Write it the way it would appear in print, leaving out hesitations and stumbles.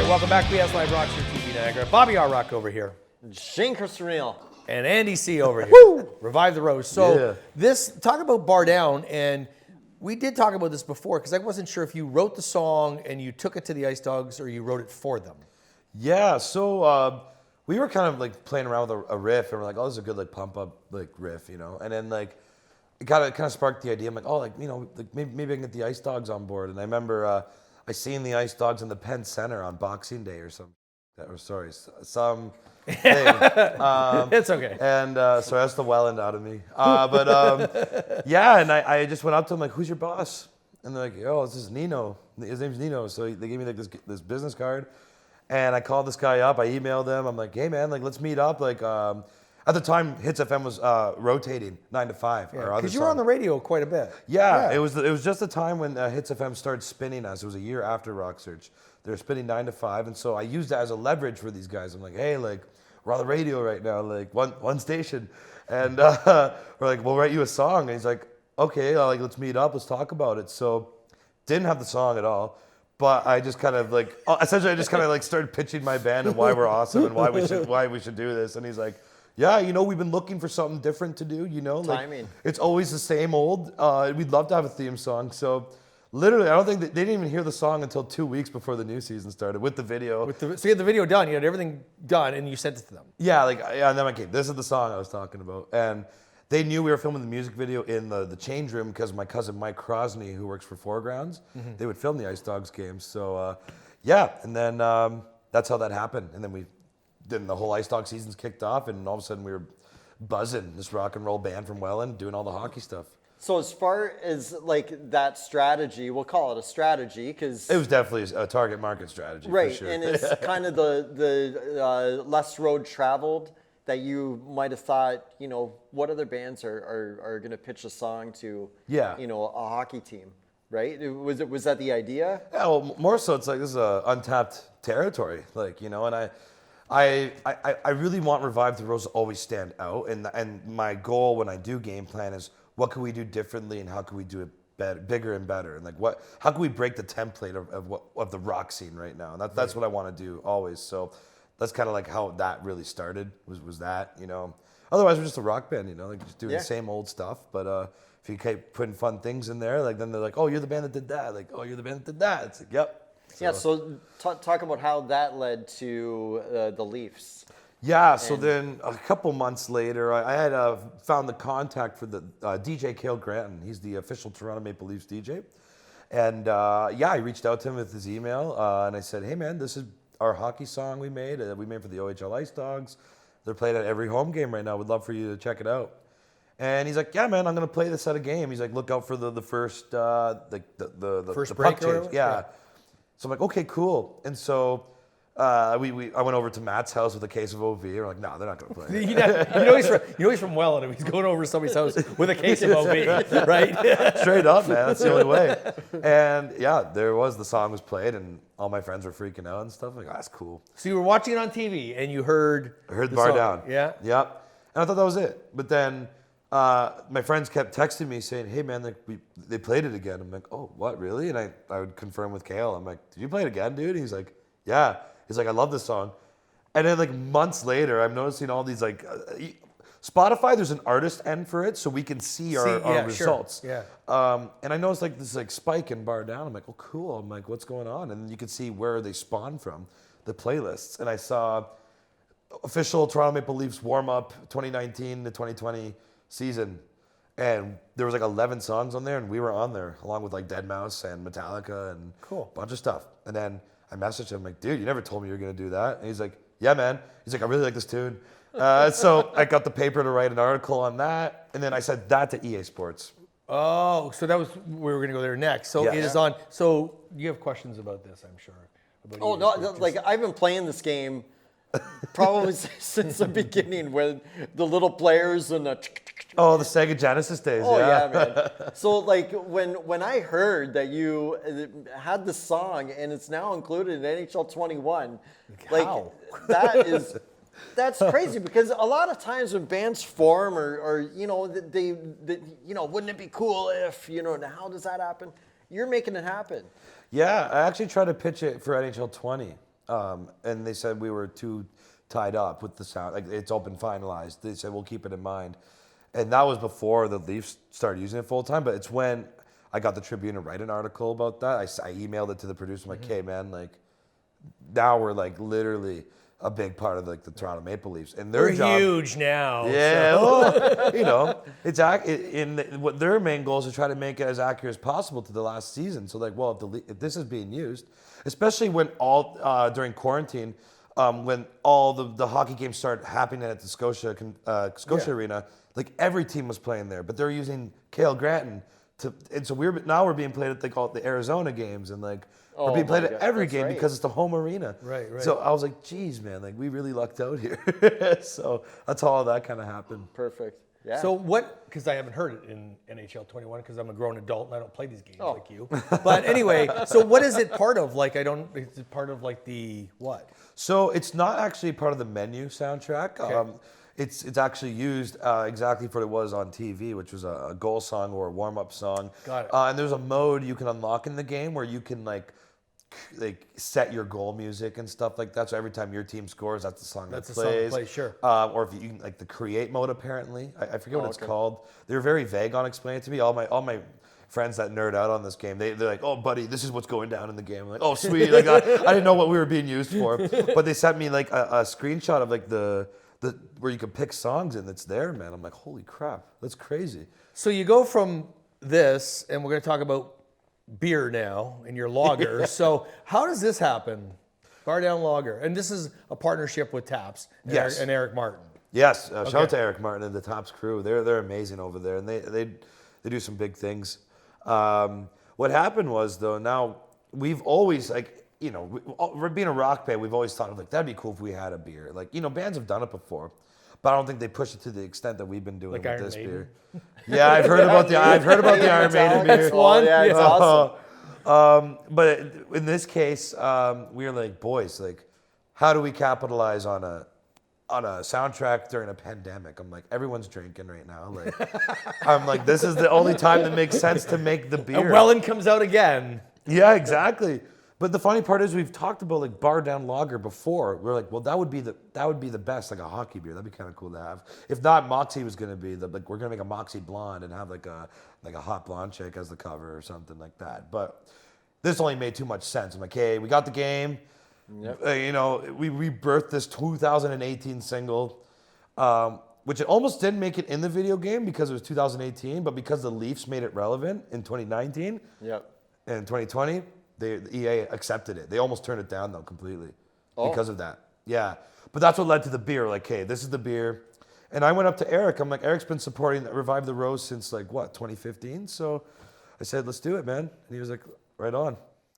welcome back. BS Live Rocks, your TV Niagara. Bobby R. Rock over here. Shane Christorino. And Andy C. over here. Revive the Rose. So talk about Bar Down, and we did talk about this before, because I wasn't sure if you wrote the song and you took it to the Ice Dogs or you wrote it for them. Yeah, so we were kind of like playing around with a riff, and we're like, oh, this is a good like pump up like riff, you know? And then like, it kind of sparked the idea. I'm like, oh, like, you know, like maybe I can get the Ice Dogs on board. And I remember I seen the Ice Dogs in the Penn Center on Boxing Day or something. Some thing. It's okay. And so that's the Welland out of me. Yeah, and I just went up to him like, who's your boss? And they're like, oh, this is Nino. His name's Nino. So they gave me like this business card. And I called this guy up. I emailed him. I'm like, hey man, like let's meet up. Like at the time, Hits FM was rotating 9 to 5. Yeah, because you were on the radio quite a bit. Yeah. It was just the time when Hits FM started spinning us. It was a year after Rock Search. They were spinning 9 to 5, and so I used that as a leverage for these guys. I'm like, hey, like we're on the radio right now, like one station, and we're like, we'll write you a song. And he's like, okay, like let's meet up, let's talk about it. So didn't have the song at all. But I just kind of like, essentially I just kind of like started pitching my band and why we're awesome and why we should do this. And he's like, yeah, you know, we've been looking for something different to do, you know? Like, Timing. it's always the same old. We'd love to have a theme song. So literally, I don't think they didn't even hear the song until 2 weeks before the new season started with the video. So you had the video done, you had everything done, and you sent it to them. Yeah, like, yeah, and then I came, this is the song I was talking about. And they knew we were filming the music video in the change room because my cousin Mike Crosney, who works for Foregrounds, they would film the Ice Dogs games. So, yeah, and then that's how that happened. And then the whole Ice Dog season's kicked off, and all of a sudden we were buzzing, this rock and roll band from Welland doing all the hockey stuff. So as far as like that strategy, we'll call it a strategy because it was definitely a target market strategy, right? For sure. And it's kind of the less road traveled that you might have thought. You know, what other bands are going to pitch a song to? Yeah. You know, a hockey team, right? Was that the idea? Yeah, well, more so it's like this is a untapped territory, like, you know, and I really want Revive the Rose to always stand out, and my goal when I do game plan is what can we do differently and how can we do it better, bigger and better, and like how can we break the template of the rock scene right now, and that's what I want to do always. So that's kind of like how that really started was that, you know. Otherwise we're just a rock band, you know, like just doing the same old stuff, but if you keep putting fun things in there, like then they're like, oh, you're the band that did that, like, oh, you're the band that did that. It's like, yep. So talk about how that led to the Leafs. Yeah, so then a couple months later, I had found the contact for the DJ Cale Granton. He's the official Toronto Maple Leafs DJ. And I reached out to him with his email, and I said, hey man, this is our hockey song we made for the OHL Ice Dogs. They're played at every home game right now. We'd love for you to check it out. And he's like, yeah, man, I'm going to play this at a game. He's like, look out for the first, the First puck break change. Yeah. So I'm like, okay, cool. And so I went over to Matt's house with a case of OV. We're like, no, they're not going to play. you know he's from Welland, and he's going over to somebody's house with a case of OV, right? Straight up, man. That's the only way. And yeah, the song was played, and all my friends were freaking out and stuff. I'm like, oh, that's cool. So you were watching it on TV, and you heard the Bar song. Down. Yeah? Yep. And I thought that was it. But then my friends kept texting me saying, hey man, like they played it again. I'm like, oh, what, really? And I would confirm with Cale. I'm like, did you play it again, dude? And he's like, yeah. He's like, I love this song. And then like months later, I'm noticing all these like Spotify, there's an artist end for it, so we can see our results. Sure. Yeah. And I noticed like this like spike in Bar Down. I'm like, oh cool. I'm like, what's going on? And then you can see where they spawn from, the playlists. And I saw official Toronto Maple Leafs warm up 2019 to 2020 season, and there was like 11 songs on there, and we were on there along with like Deadmau5 and Metallica and a bunch of stuff. And then I messaged him like, dude, you never told me you were gonna do that. And he's like, yeah, man. He's like, I really like this tune. So I got the paper to write an article on that, and then I sent that to EA Sports. Oh, so that was we were gonna go there next. So it is on. So you have questions about this, I'm sure. Oh no, like I've been playing this game probably since the beginning, where the little players and the Sega Genesis days. Oh yeah, man. So like when I heard that you had the song and it's now included in NHL 21, like that's crazy, because a lot of times when bands form or you know they you know, wouldn't it be cool if, you know, how does that happen? You're making it happen. Yeah, I actually tried to pitch it for NHL 20. and they said we were too tied up with the sound. Like it's all been finalized. They said we'll keep it in mind, and that was before the Leafs started using it full time. But it's when I got the Tribune to write an article about that. I emailed it to the producer. I'm like, hey man, like now we're like literally a big part of like the Toronto Maple Leafs, and their We're job. huge now. Yeah, so- well, you know, it's what their main goal is to try to make it as accurate as possible to the last season. So like, well, if this is being used, especially when during quarantine, when all the hockey games started happening at the Scotia Yeah. Arena, like every team was playing there, but they're using Cale Granton and so we're being played at, they call it the Arizona games, and like we're Oh being played my at God, every that's game right. because it's the home arena. Right. So I was like, geez, man, like we really lucked out here. So that's how all that kind of happened. Perfect. Yeah. So what? Because I haven't heard it in NHL 21 because I'm a grown adult and I don't play these games Oh. like you. But anyway, so what is it part of? Like Is it part of like the what? So it's not actually part of the menu soundtrack. Okay. It's actually used exactly for what it was on TV, which was a goal song or a warm-up song. Got it. And there's a mode you can unlock in the game where you can like set your goal music and stuff like that. So every time your team scores, that's the song That's that the song that plays. plays, sure. Or if you can, like the create mode, apparently. I forget what it's called. They were very vague on explaining it to me. All my friends that nerd out on this game, they're like, oh, buddy, this is what's going down in the game. I'm like, oh, sweet. Like I didn't know what we were being used for. But they sent me like a screenshot of like the where you can pick songs and it's there, man. I'm like, holy crap, that's crazy. So you go from this, and we're going to talk about beer now in your lager. So how does this happen? Bar Down Lager, and this is a partnership with Taps and, Yes. Eric Martin. Yes, shout out to Eric Martin and the Tops crew. They're amazing over there, and they do some big things. What happened was though, now we've always we're being a rock band. We've always thought of like that'd be cool if we had a beer. Like bands have done it before, but I don't think they push it to the extent that we've been doing Like with Iron this Maiden? beer. Yeah, I've heard about the Iron Maiden beer. That's one. Yeah, it's awesome. But in this case, we were like, boys, like, how do we capitalize on a soundtrack during a pandemic? I'm like, everyone's drinking right now. Like, I'm like, this is the only time that makes sense to make the beer. And Welland comes out again. Yeah, exactly. But the funny part is we've talked about like Bar Down Lager before. We're like, well, that would be the best, like a hockey beer. That'd be kind of cool to have. If not, Moxie was gonna be we're gonna make a Moxie blonde and have like a hot blonde chick as the cover or something like that. But this only made too much sense. I'm like, hey, we got the game. Yep. We rebirthed this 2018 single, which it almost didn't make it in the video game because it was 2018, but because the Leafs made it relevant in 2019 Yep. and 2020, the EA accepted it. They almost turned it down though completely because of that. Yeah, but that's what led to the beer. Like, hey, this is the beer. And I went up to Eric. I'm like, Eric's been supporting Revive the Rose since 2015. So I said, let's do it, man. And he was like, right on.